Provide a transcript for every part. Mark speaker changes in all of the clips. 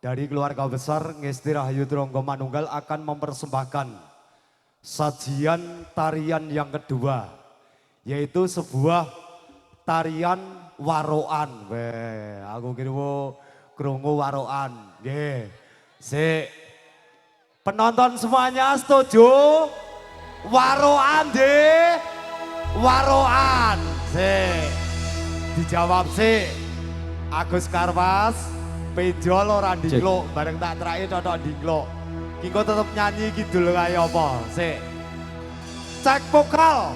Speaker 1: Dari keluarga besar Ngesti Rahayu Tronggo Manunggal akan mempersembahkan sajian tarian yang kedua, yaitu sebuah tarian waroan. Weh, aku kira krungu waroan. Nggih. Sik. Penonton semuanya setuju? Waroan deh. Waroan. Sik. Dijawab sik. Agus Karwas. Pejol ora dingkluk, bareng tak terakhir cocok dingkluk. Kiko tetep nyanyi kidul kaya apa? Sik. Cek vokal.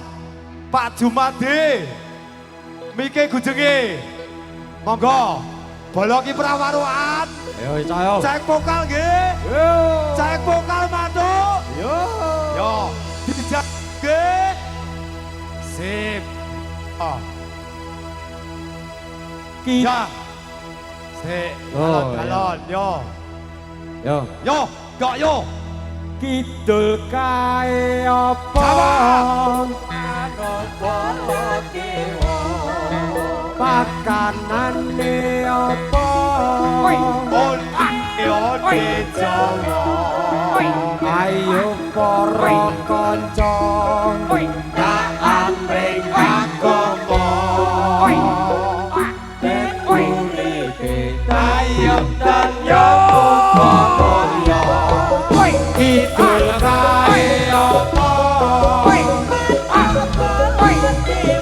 Speaker 1: Pak Jumadi. Mike Gujenge. Monggo. Boloki prawaruan.
Speaker 2: Yo saya.
Speaker 1: Cek vokal nggih.
Speaker 2: Yo.
Speaker 1: Cek vokal mantuk.
Speaker 2: Yo.
Speaker 1: Yo. Dijak nggih. Sip. Oh. Ya. Sik, galon, yo.
Speaker 2: Yo.
Speaker 1: Yo, kok yo.
Speaker 2: Kidul kae apa? Pakanane apa?
Speaker 1: Onde Jawa.
Speaker 2: Ayo para kanca.
Speaker 1: Tak amring agama. Ayam dan yo Komoyo Kidul kae apa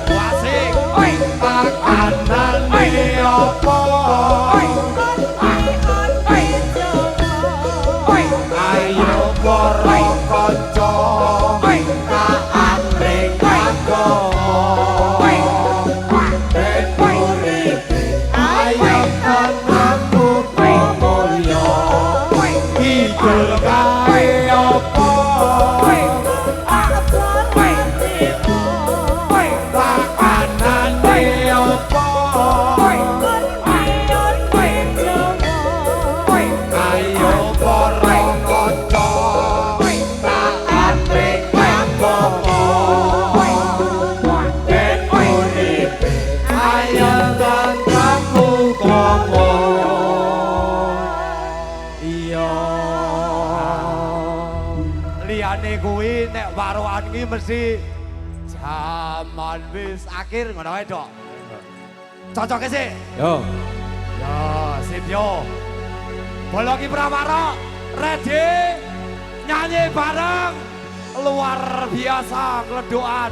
Speaker 1: Wasik Pakanane apa Ayo para kanca tak amring agama ben urip ayo Kidul kae apa pakanane apa ayo para kanca tak amring agama ben urip ayo tanggamu komo liyane kuwi nek waroan iki mesti jaman wis akhir ngono wae, Dok. Cocoke sih.
Speaker 2: Yo.
Speaker 1: Yo, sip yo. Boloki Prawara ready nyanyi bareng luar biasa kledokan.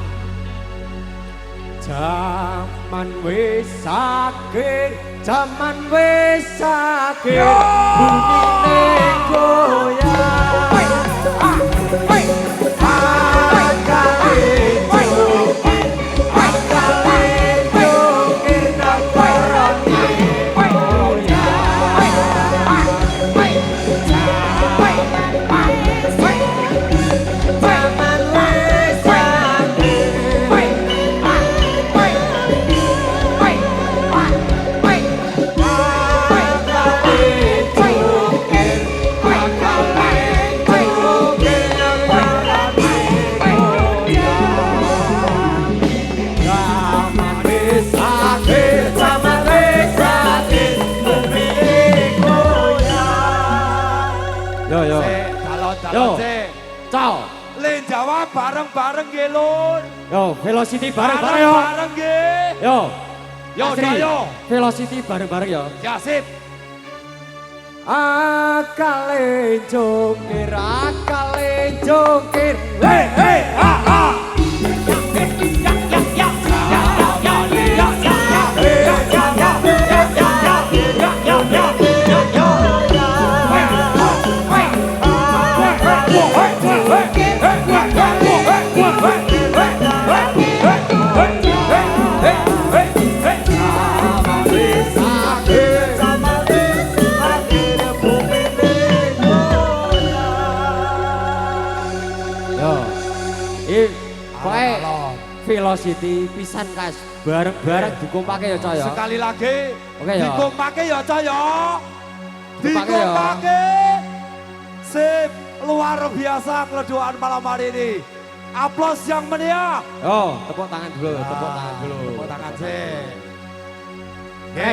Speaker 2: Jaman wis akhir, jaman wis akhir, bunine goyang.
Speaker 1: Yo, Cao. Len jawab bareng-bareng nggih, Lur.
Speaker 2: Yo, Velocity bareng-bareng yo.
Speaker 1: Bareng nggih.
Speaker 2: Yo.
Speaker 1: Yo, yo.
Speaker 2: Velocity bareng-bareng yo.
Speaker 1: Ya, sip.
Speaker 2: Akale jongkir. Hei, hei, ha, ha. Velocity pisan kas bareng-bareng dikumpake ya Coy ya.
Speaker 1: Sekali lagi.
Speaker 2: Oke ya.
Speaker 1: Dikumpake ya Coy ya.
Speaker 2: Dikumpake.
Speaker 1: Sip, luar biasa keledokan malam hari ini. Aplaus yang meriah.
Speaker 2: Yo, tepuk tangan dulu, tepuk tangan dulu.
Speaker 1: Tepuk tangan sih.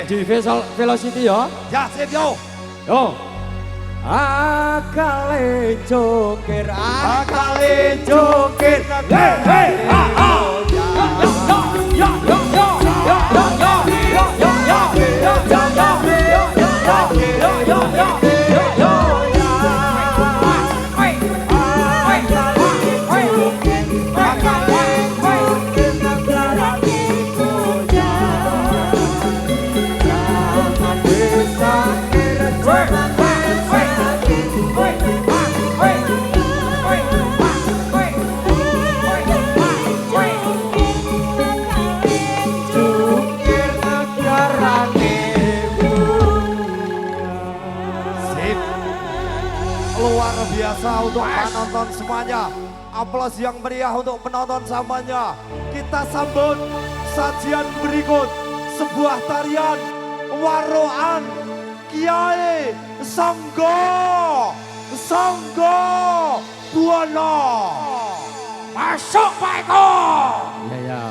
Speaker 2: Di Velocity ya.
Speaker 1: Ya, sip yo.
Speaker 2: Yo. Akale cokir,
Speaker 1: Akale cokir, hei hei ha ha. Luar biasa untuk penonton semuanya. Aplaus yang meriah untuk penonton semuanya. Kita sambut sajian berikut, sebuah tarian Waroan Kiai Sangga Buwana. Masuk Pak Eko.
Speaker 2: Ya ya.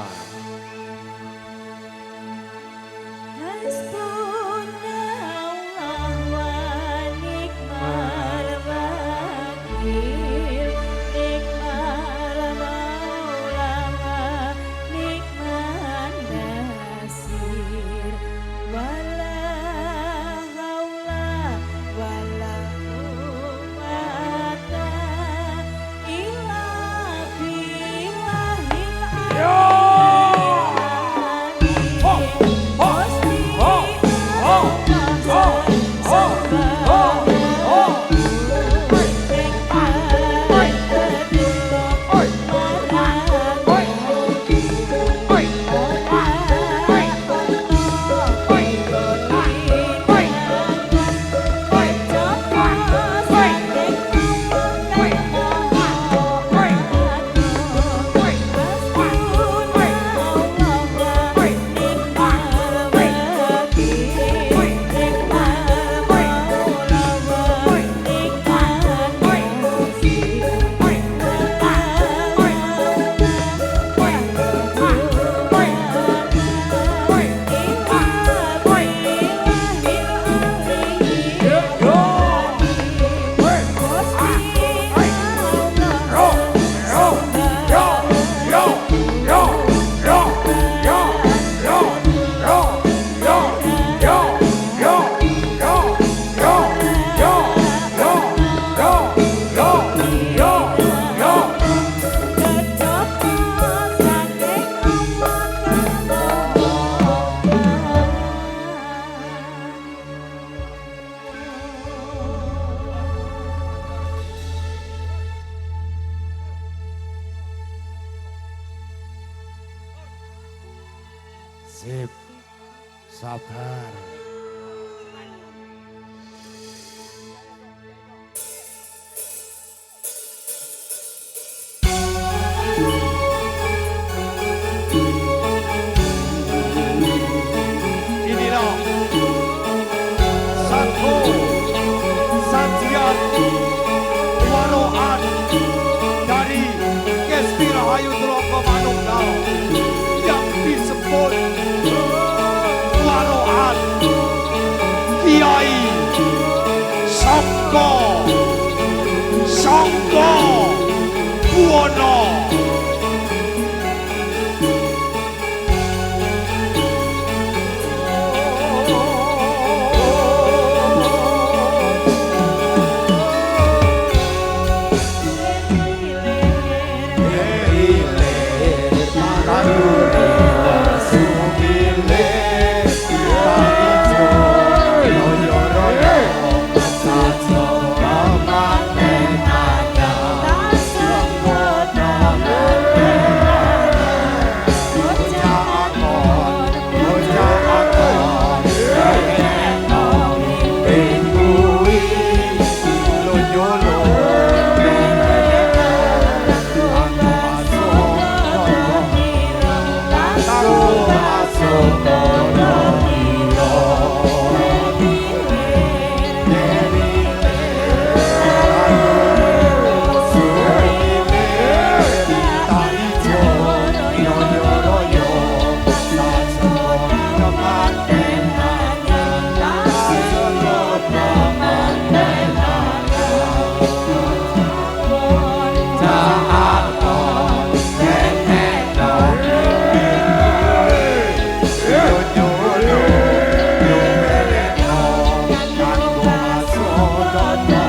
Speaker 1: Sip, sabar. Inilah satu sajian Waroan dari Kesti Rahayu Troko Manunggal yang disebut Waroan Kiai Sangga Buwana. เ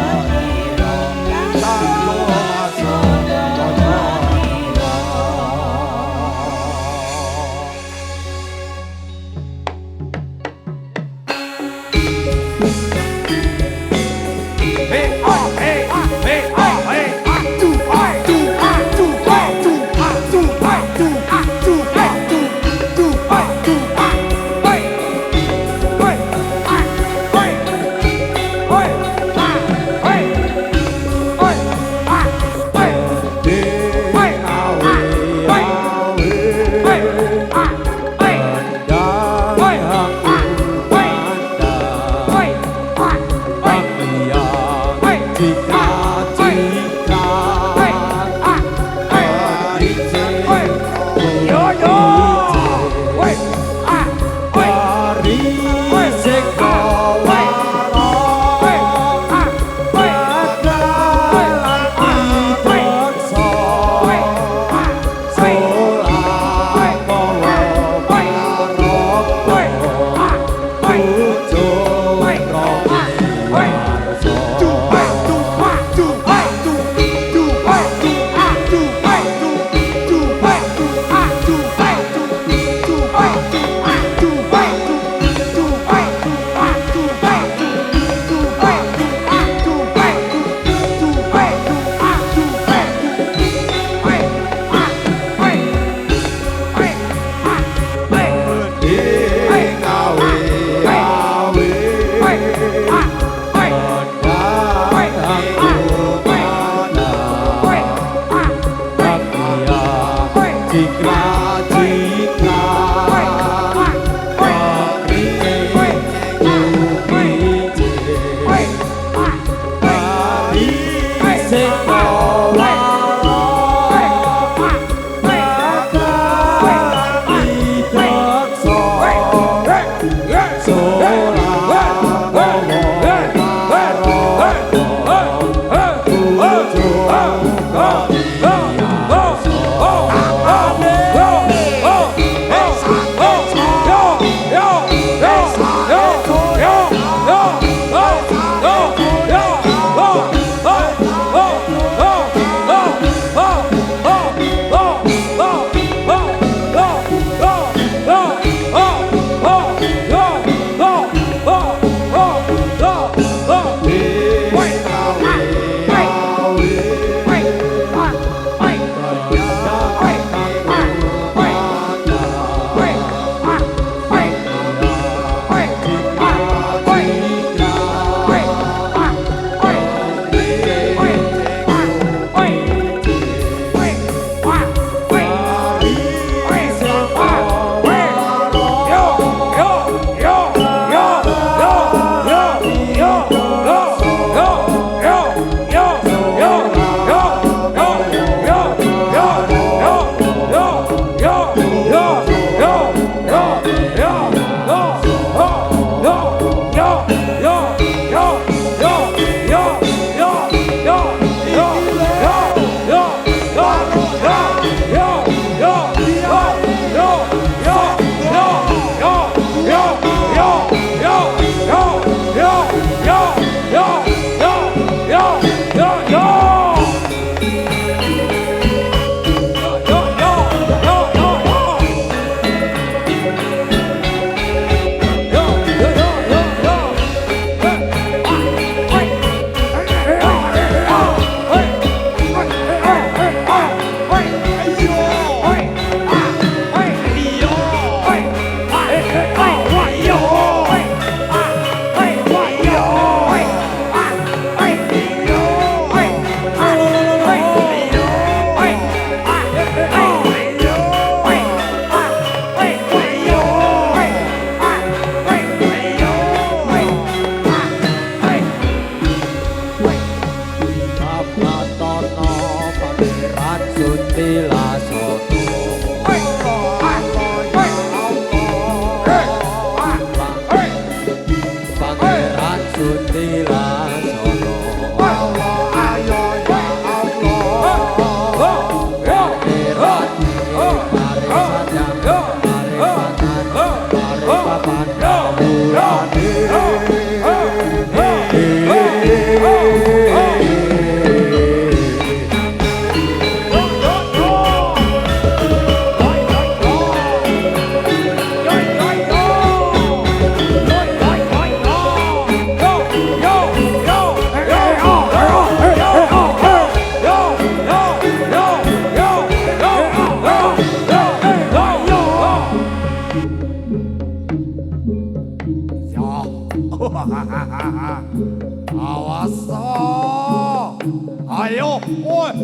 Speaker 1: Ayo, oi,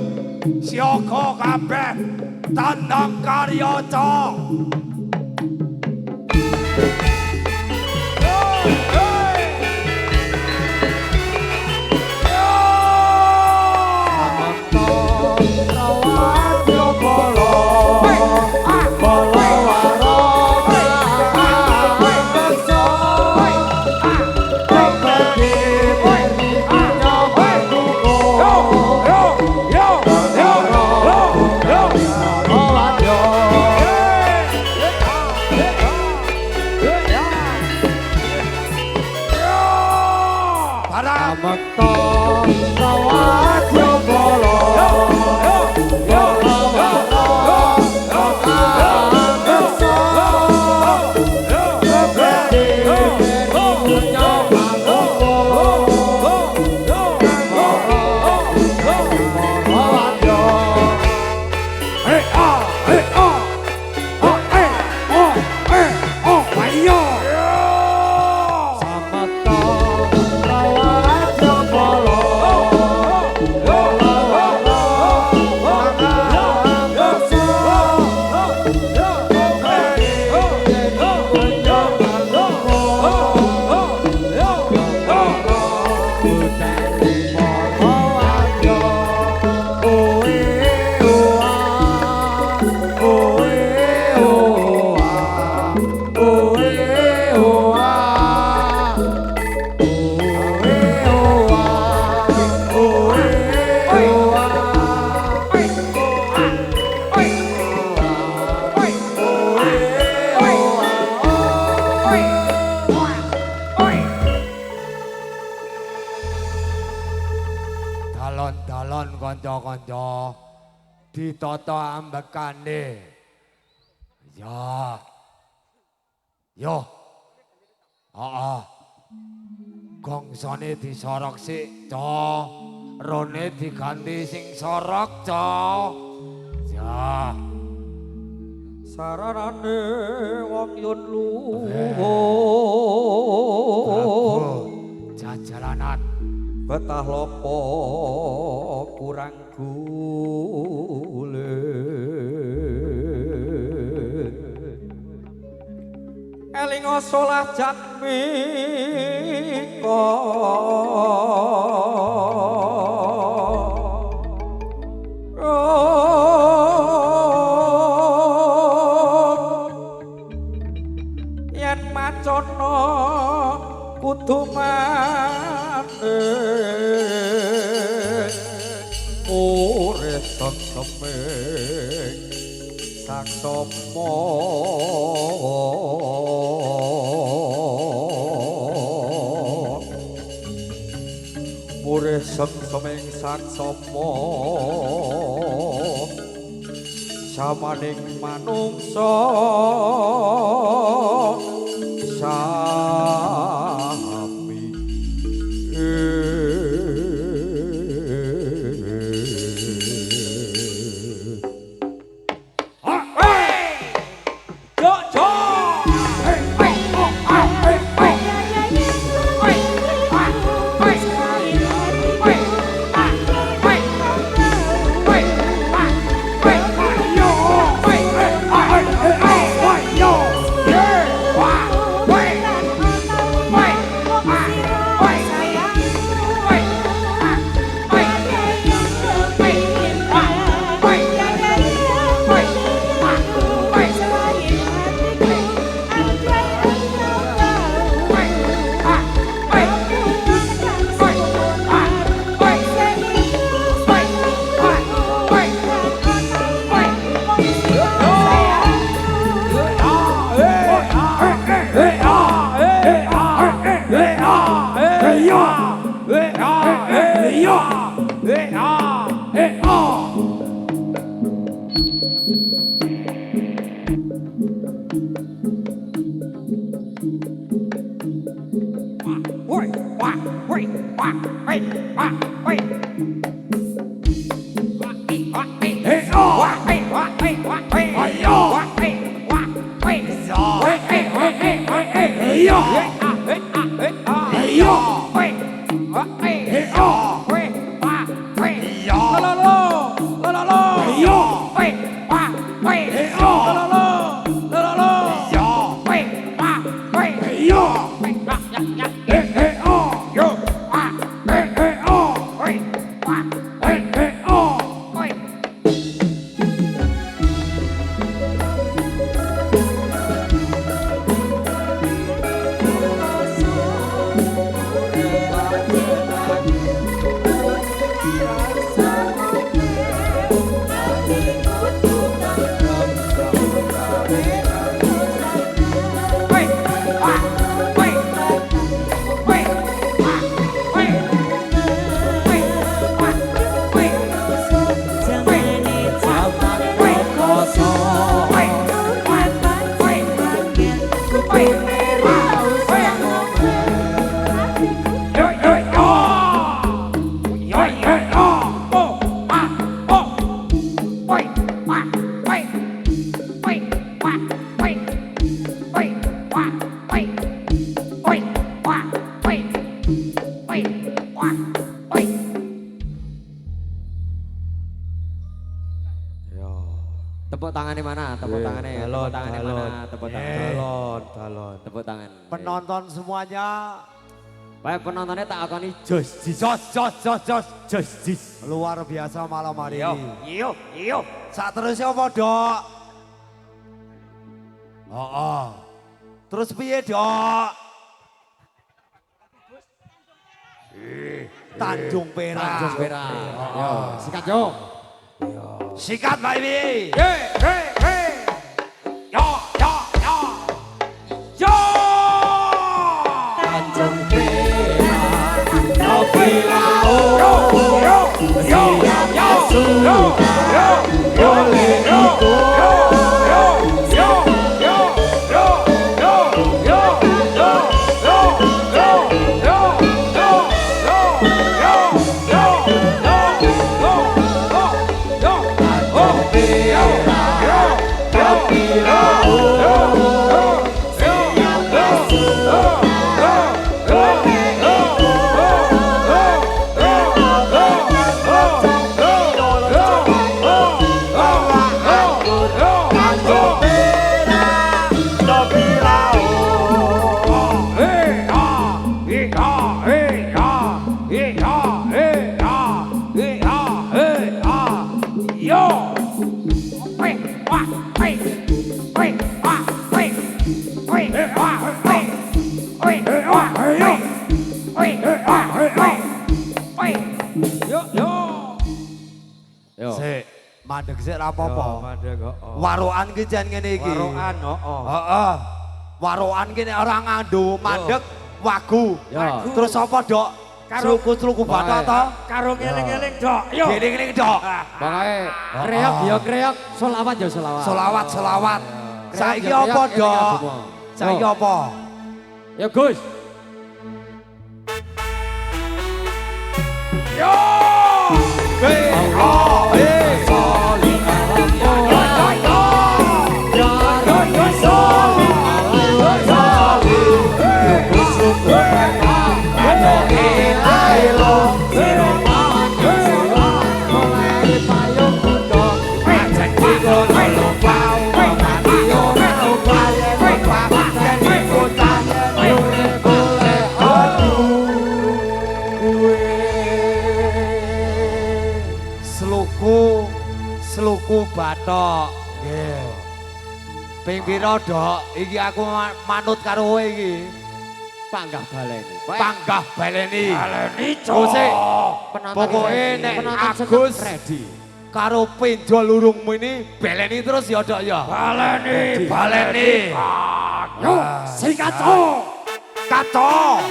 Speaker 1: sioko kabeh, tandang karya cok. Dalon-dalon kanca-kanca ditata ambekane. Ya. Yo. Heeh. Gongsane disorok sik, Ca. Rone diganti sing sorok, Ca. Ya.
Speaker 2: Sararane wong yun luhur.
Speaker 1: Jajalanan.
Speaker 2: Betah lopo kurang gule. Elingo solah jatmiko yen macono kudu ore semeng saksomo ore semeng saksomo samaning manungsa sami
Speaker 1: Hey,
Speaker 3: Tepuk tangannya mana? Tepuk tangannya ya. Tepuk tangannya mana? Tepuk tangan.
Speaker 2: Talon.
Speaker 3: Tepuk tangan.
Speaker 1: Penonton semuanya.
Speaker 3: Baik penontonnya tak akan jos.
Speaker 1: Luar biasa malam hari ini.
Speaker 3: Iyo.
Speaker 1: Saat terusnya apa dok? Oh. Terus piye dok? Tanjung Perak.
Speaker 3: Tanjung Perak. Yo, sikat yo.
Speaker 1: Sikat Mbak Ibi. Yo.
Speaker 2: Tanjung Perak, Topi Laut, boleh
Speaker 1: Sik, mandeg sik ra apa-apa.
Speaker 2: Mandeg kok.
Speaker 1: Warokan ki jan ngene iki.
Speaker 2: Warokan,
Speaker 1: Heeh. Warokan ki nek ora ngandhu mandeg wagu. Terus apa, Dok? Sluku-sluku bathok to?
Speaker 2: Karo ngeling-eling, Dok. Yo.
Speaker 1: Ngeling-eling, Dok.
Speaker 3: Pokoke kreok ya kreok, selawat ya selawat.
Speaker 1: Selawat. Saiki apa, Dok? Saiki apa?
Speaker 3: Ya Gus.
Speaker 1: Yo! Sluku bathok. Nggih. Ping pira, Dok? Iki aku manut karo kowe iki.
Speaker 3: Panggah baleni.
Speaker 1: Panggah baleni.
Speaker 2: Baleni,
Speaker 1: Cok. Pokoke nek Agus
Speaker 3: ready
Speaker 1: karo penjol lurungmu ini baleni terus ya, Dok ya. Baleni.
Speaker 2: Yo, sikat, Cok.
Speaker 1: Kato.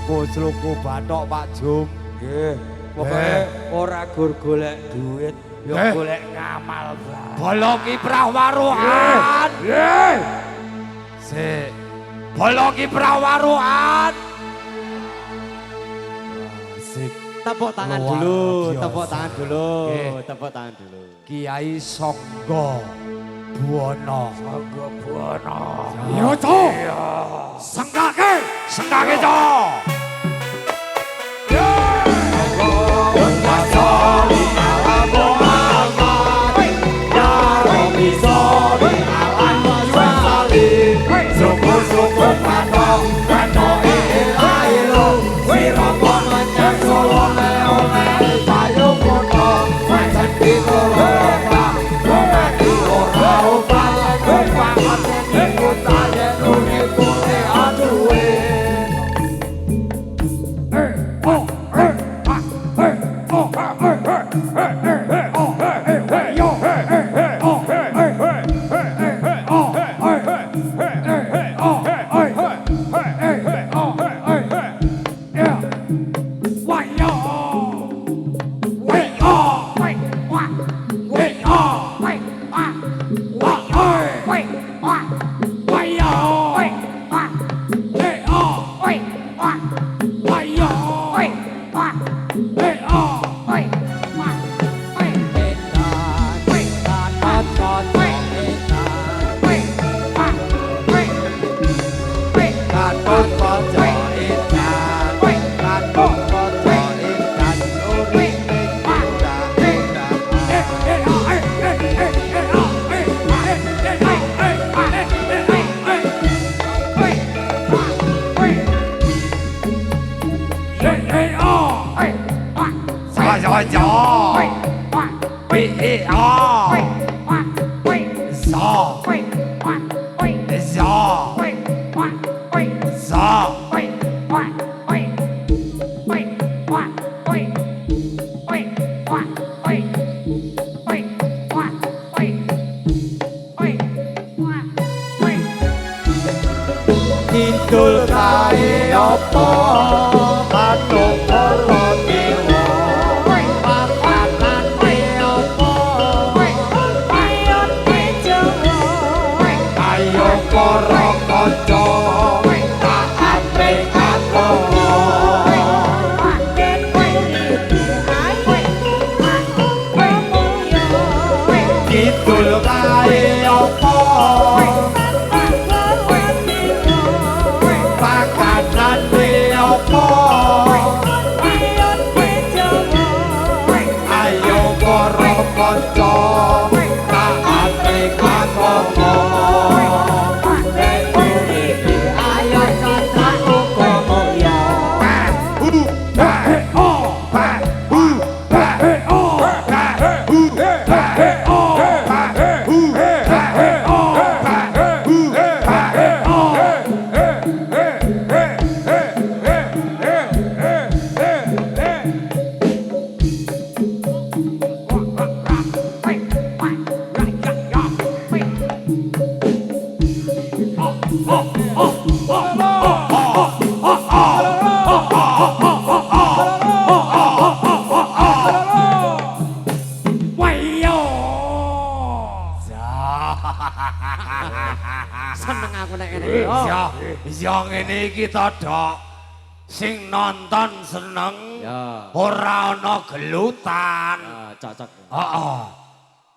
Speaker 1: sluku bathok Pak Jum.
Speaker 2: Nggih. Pokoke ora gur golek duit, ya golek ngamal bae.
Speaker 1: Bolo kiprah waruan.
Speaker 2: Nggih.
Speaker 1: Sik. Bolo kiprah waruan. Asik.
Speaker 3: Tepuk tangan
Speaker 1: Luar
Speaker 3: dulu,
Speaker 1: biasa.
Speaker 3: tepuk tangan dulu,
Speaker 1: Nggih.
Speaker 3: tepuk tangan dulu.
Speaker 1: Kiai Sangga Buwana.
Speaker 2: Sangga Buwana.
Speaker 1: Yo, Cok. Senggake, senggake, Cok.
Speaker 2: Kidul kae apa manuk kala dewa papanane apa piyote Jawa ayo para kanca taate agama kidul kae apa ayo para kanca taate agama ayo kanca agama ya
Speaker 3: Seneng aku nek ngene.
Speaker 1: Ya ngene iki to, Dok. Sing nonton seneng,
Speaker 3: Ya.
Speaker 1: ora ana gelutan.
Speaker 3: Cocok.
Speaker 1: Heeh.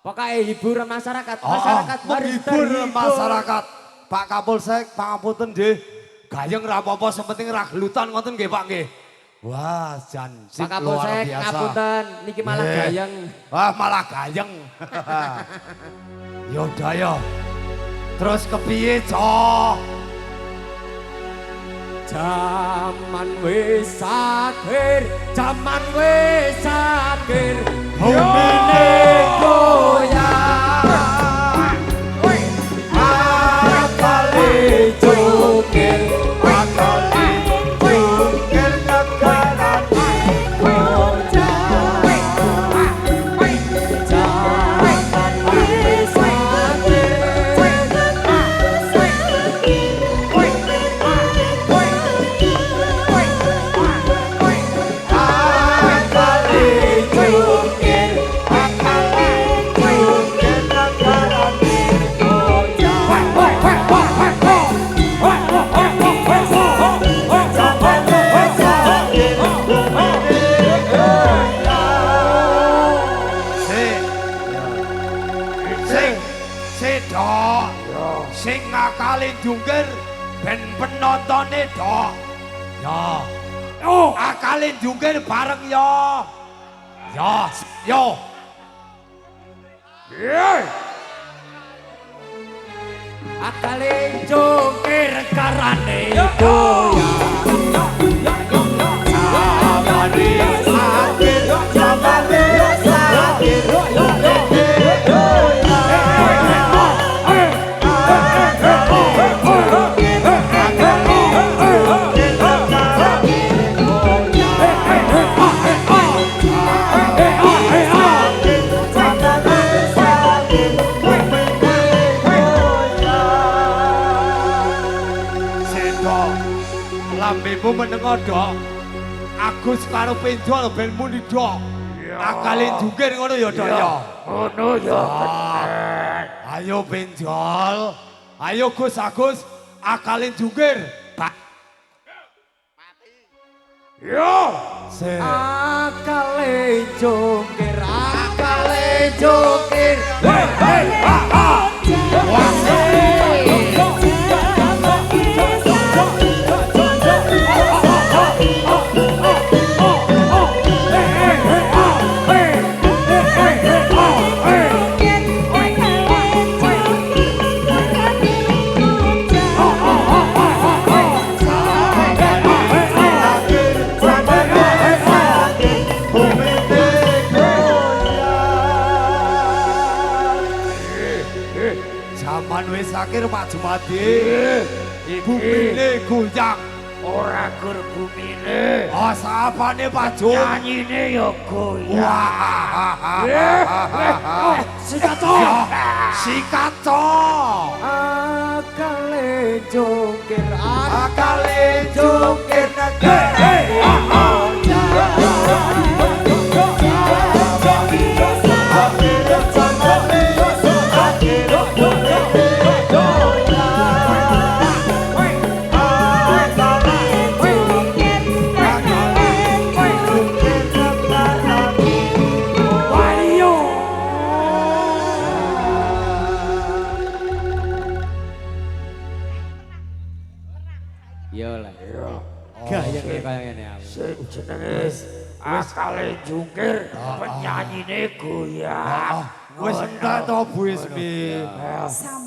Speaker 3: Pokoknya hiburan masyarakat,
Speaker 1: Oh,
Speaker 3: masyarakat harus
Speaker 1: menghibur
Speaker 3: terhibur.
Speaker 1: masyarakat. Pak Kapolsek, pangapunten nggih. Gayeng ra apa-apa, sepenting ra gelutan ngoten nggih, Pak nggih. Wah, jancik
Speaker 3: Pak
Speaker 1: luar
Speaker 3: Kapolsek,
Speaker 1: biasa.
Speaker 3: ngapunten, niki malah
Speaker 1: Nggih.
Speaker 3: gayeng.
Speaker 1: Wah, malah gayeng. Yaudah ya. Terus kepiye, Cok?
Speaker 3: Zaman wis akhir, zaman wis akhir. Bumine goyang.
Speaker 2: akale jungkir akale jungkir negarane goncang jangan wis
Speaker 1: contone dok. Ya. Oh, akalin jungkir bareng ya. Ya, yo.
Speaker 2: Akalin jungkir karane goyang.
Speaker 1: Lambemu menengo dok. Agus karo penjol ben muni dok. Akalin jungkir ngono ya dok ya.
Speaker 2: Ngono ya bener.
Speaker 1: Ayo penjol. Ayo Gus Agus akalin jungkir.
Speaker 2: Yo.
Speaker 3: Akale jungkir, akale jungkir.
Speaker 2: Hei hei ha ha.
Speaker 1: Zaman wis akhir maju mati. Bumine goyang.
Speaker 2: Ora gur bumine.
Speaker 1: Oh, sapane Pak Jun?
Speaker 2: Nyanyine ya goyang.
Speaker 1: Wah.
Speaker 2: Sikato.
Speaker 1: Sikato.
Speaker 3: Akale jungkir,
Speaker 1: Akale jungkir
Speaker 3: Yo lah. Gaya kaya ngene aku.
Speaker 2: Sing jenenge akale jungkir, penyanyine goyang.
Speaker 1: Wis enggak to Bu Ismi.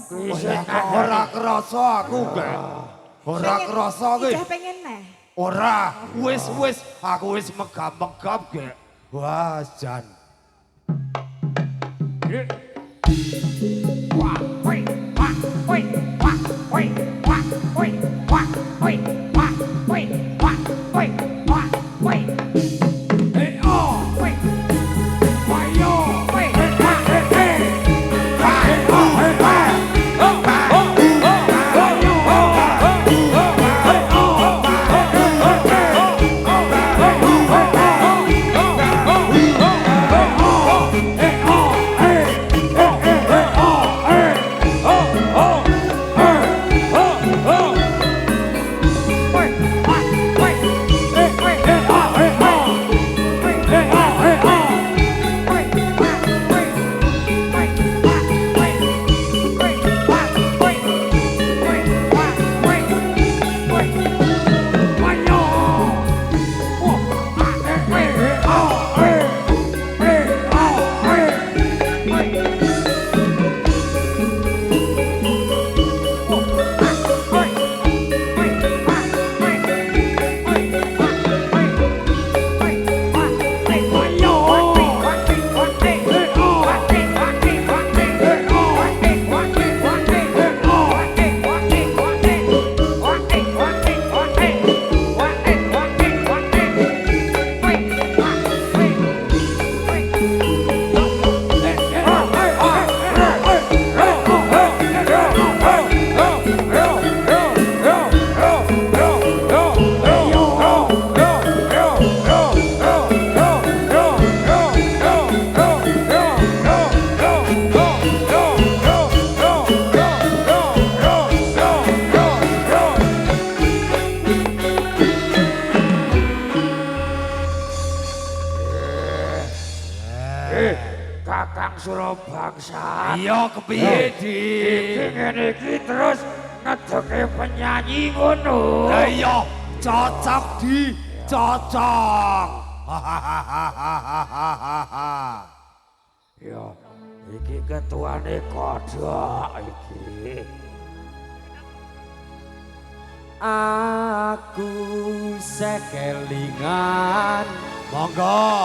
Speaker 2: Wis
Speaker 1: Ora krasa aku gak. Ora krasa ki.
Speaker 4: Ijah pengen meh.
Speaker 1: Ora, wis aku wis megap-megap gak. Wah, jan.
Speaker 2: Kakang Surabangsa.
Speaker 1: Iya kepiye di
Speaker 2: ngene iki terus Cocoknya penyanyi ngono.
Speaker 1: Lah iya, cocok di cocok.
Speaker 2: Ya, iki ketuane kodhok iki.
Speaker 3: Aku sekelingan
Speaker 1: Monggo.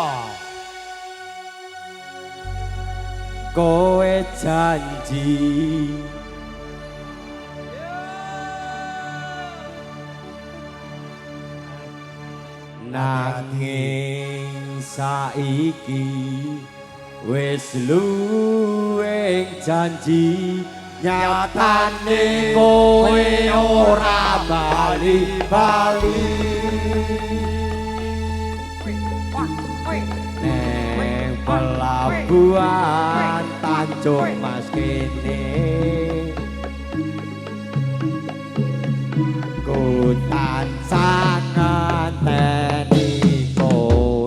Speaker 3: kowe janji nanging saiki wis luwih janji nyatane kowe ora bali-bali neng pelabuhan Tanjung Mas kene ku tansah nganteni kowe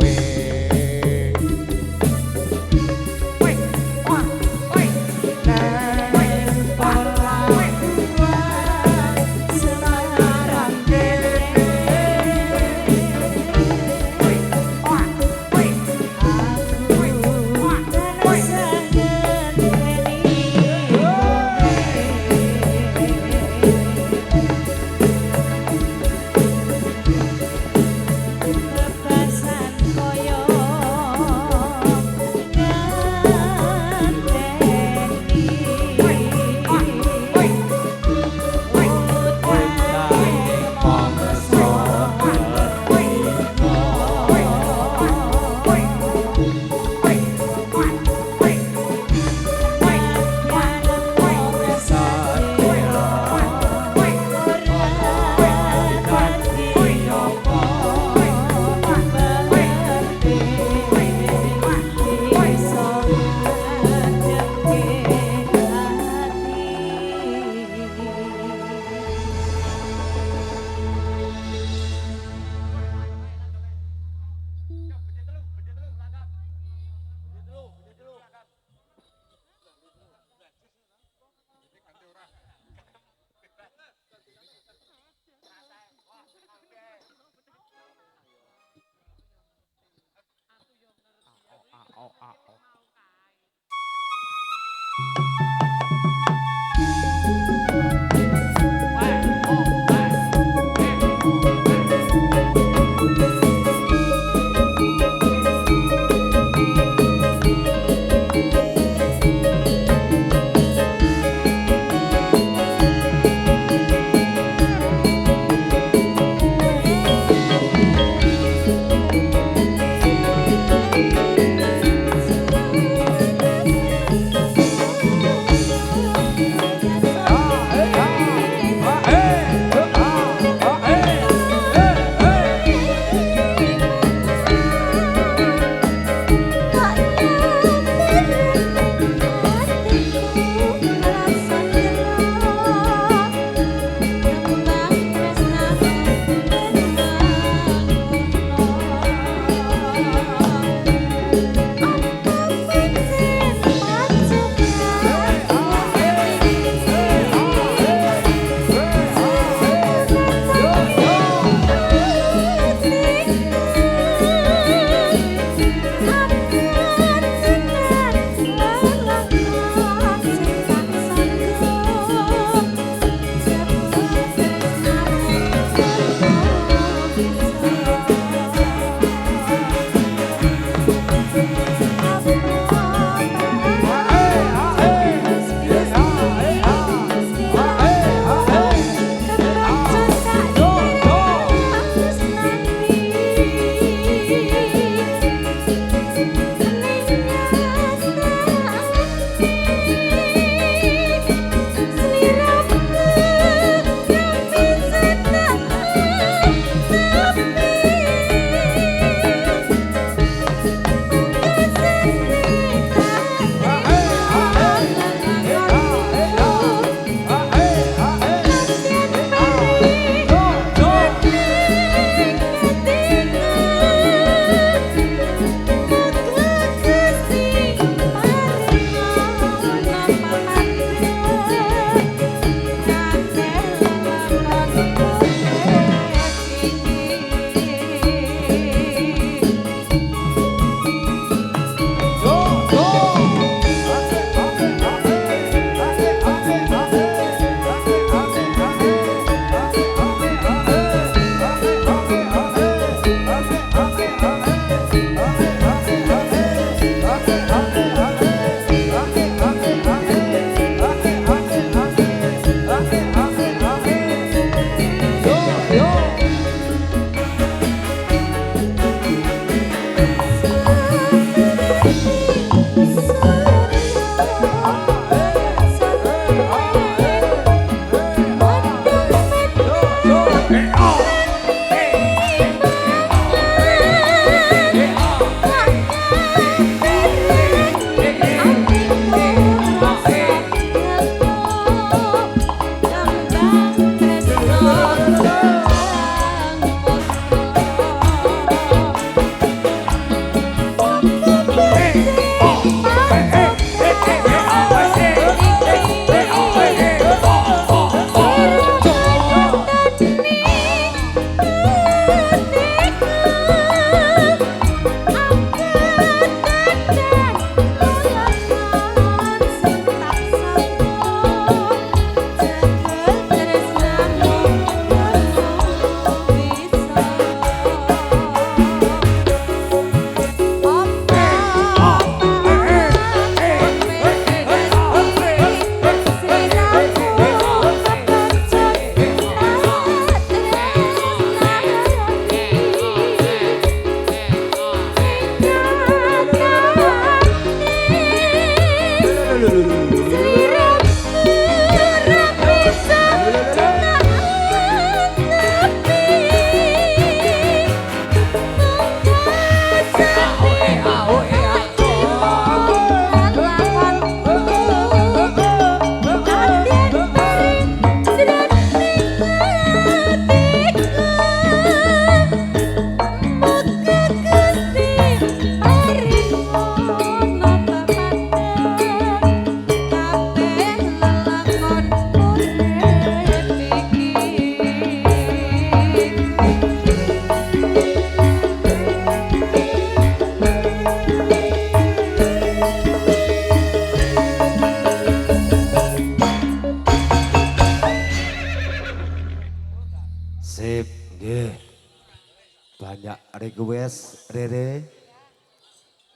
Speaker 1: banyak request Rere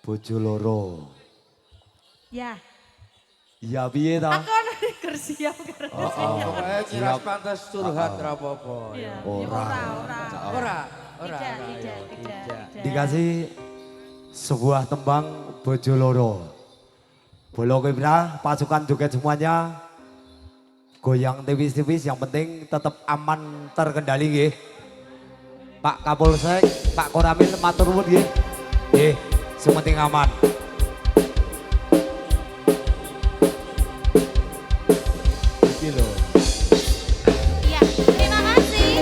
Speaker 1: bojo loro.
Speaker 4: Ya.
Speaker 1: Iya piye ta?
Speaker 4: Aku ana kursi siap karo.
Speaker 2: Pokoknya ciras pantas curhat ra apa-apa.
Speaker 4: Iya.
Speaker 1: Ora.
Speaker 2: Ora.
Speaker 4: Tidak.
Speaker 1: Dikasih sebuah tembang bojo loro. Bolo Kibra, pasukan joget semuanya. Goyang tipis-tipis yang penting tetap aman terkendali nggih. Pak Kapolsek, Pak Koramil matur nuwun nggih. Nggih, sementing aman. Iki lho.
Speaker 4: Iya, terima kasih.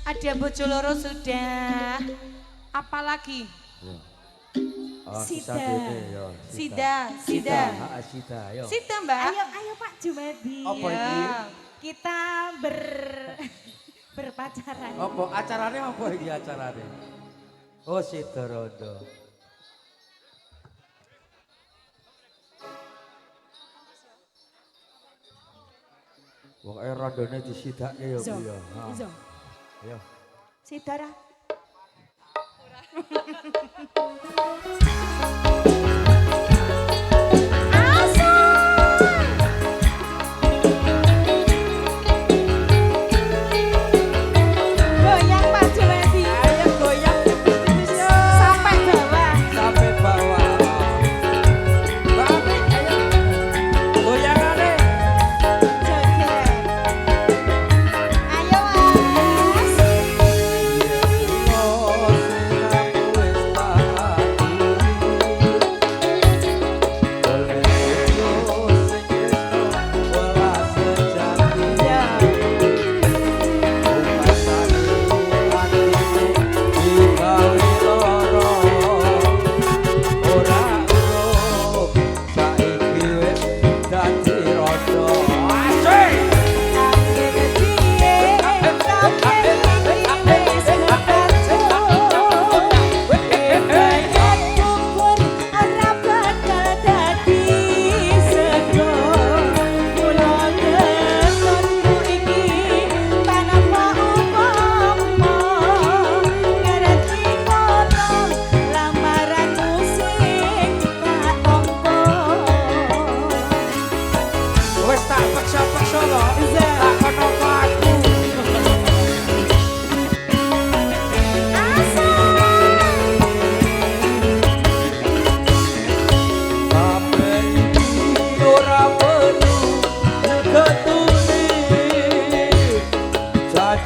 Speaker 4: Ada bojo loro sudah. Apalagi?
Speaker 2: Sida.
Speaker 4: Sida.
Speaker 2: Ayo.
Speaker 4: Sida, Mbak.
Speaker 5: Ayo Pak Jumadi.
Speaker 2: Apa
Speaker 4: Ya.
Speaker 2: iki?
Speaker 5: Kita berpacaran.
Speaker 2: Apa acarane apa iki acarane? Oh, Sida Rondo. Wong rondone disidake ya
Speaker 5: Iso.
Speaker 2: Bu ya.
Speaker 5: Iso.
Speaker 2: Ayo.
Speaker 5: Sidara.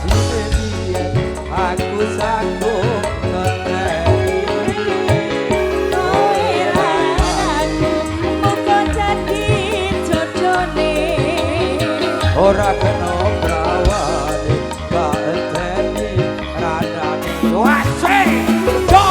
Speaker 2: Janjine aku sanggup ngeteni.
Speaker 5: Kowe lan aku muga dadi jodone.
Speaker 2: Ora kena prawane gak enteni radane. Wase jo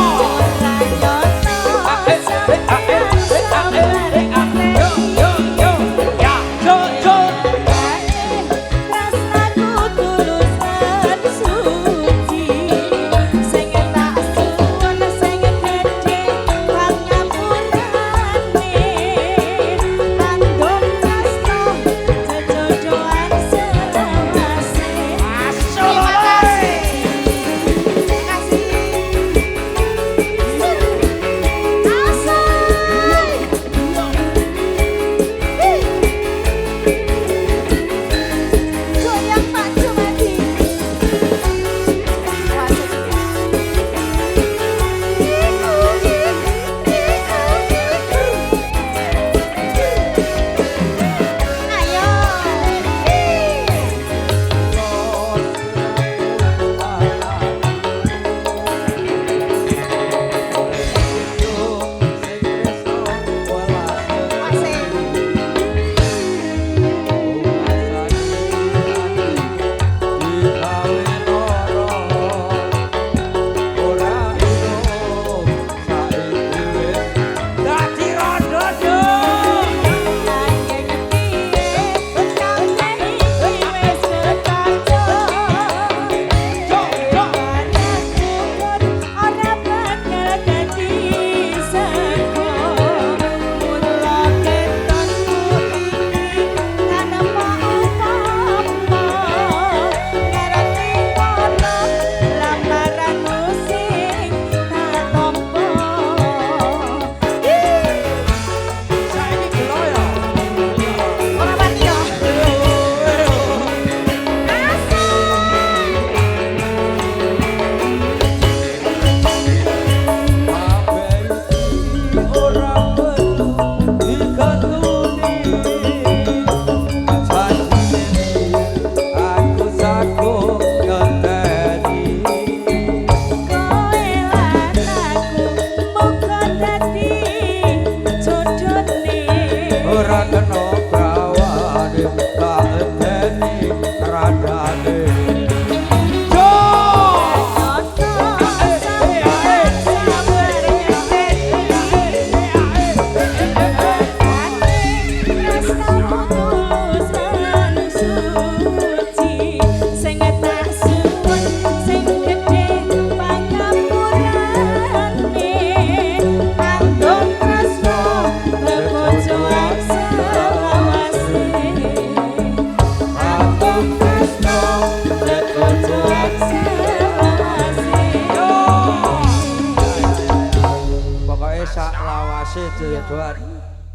Speaker 2: Jodohan.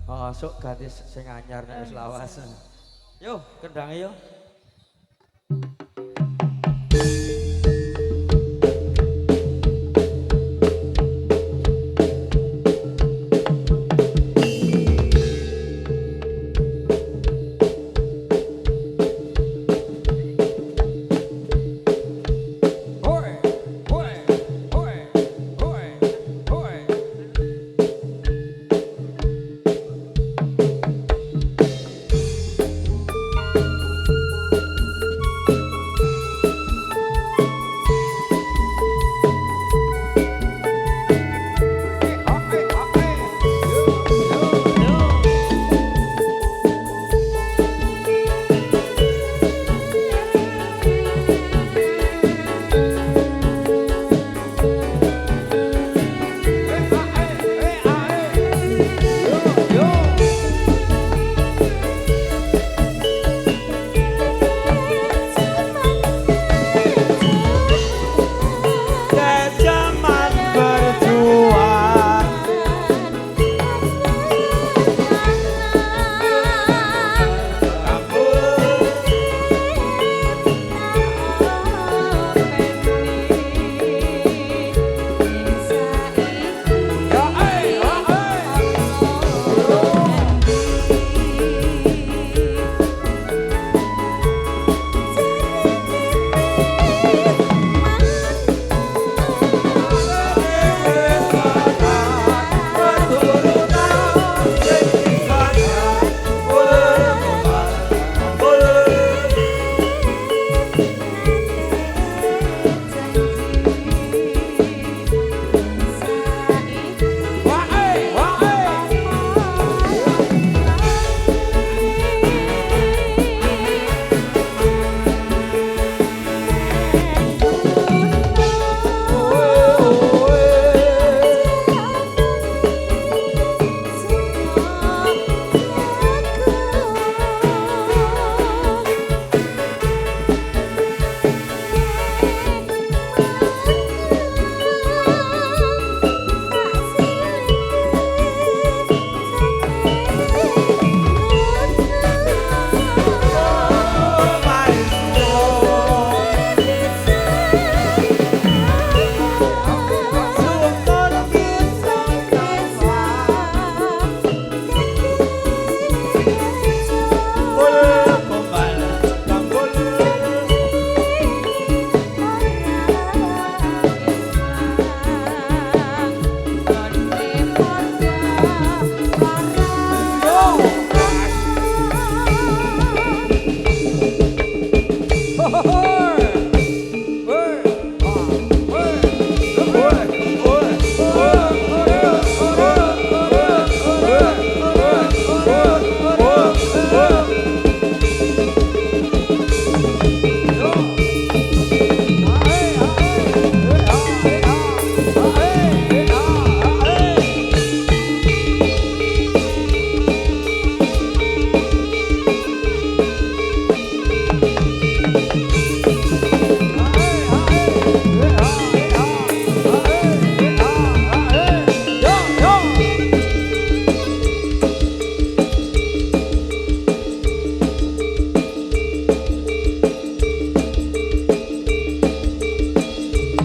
Speaker 2: Oh, sok ganti sing anyar nek wis lawas. Yo, kendange yo.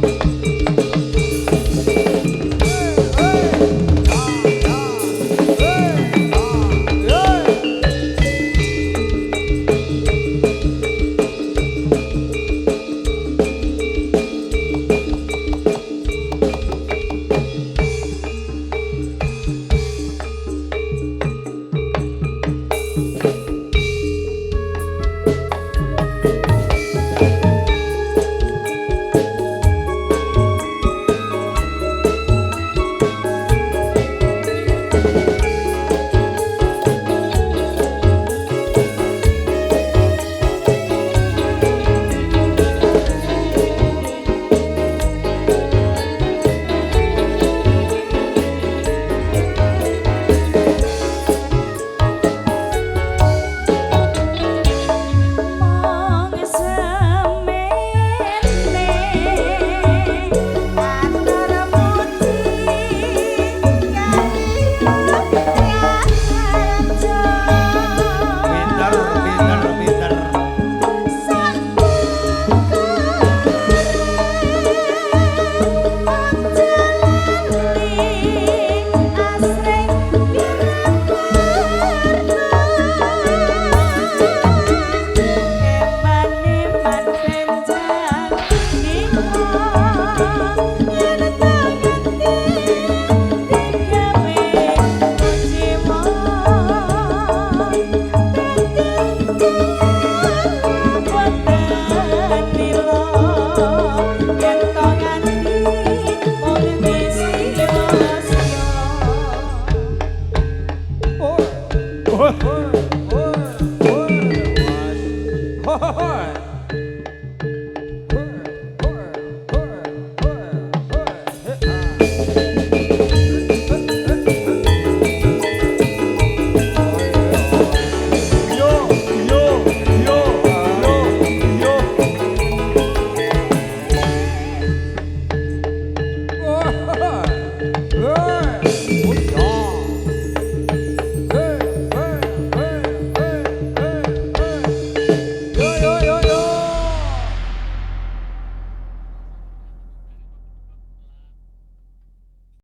Speaker 5: Sida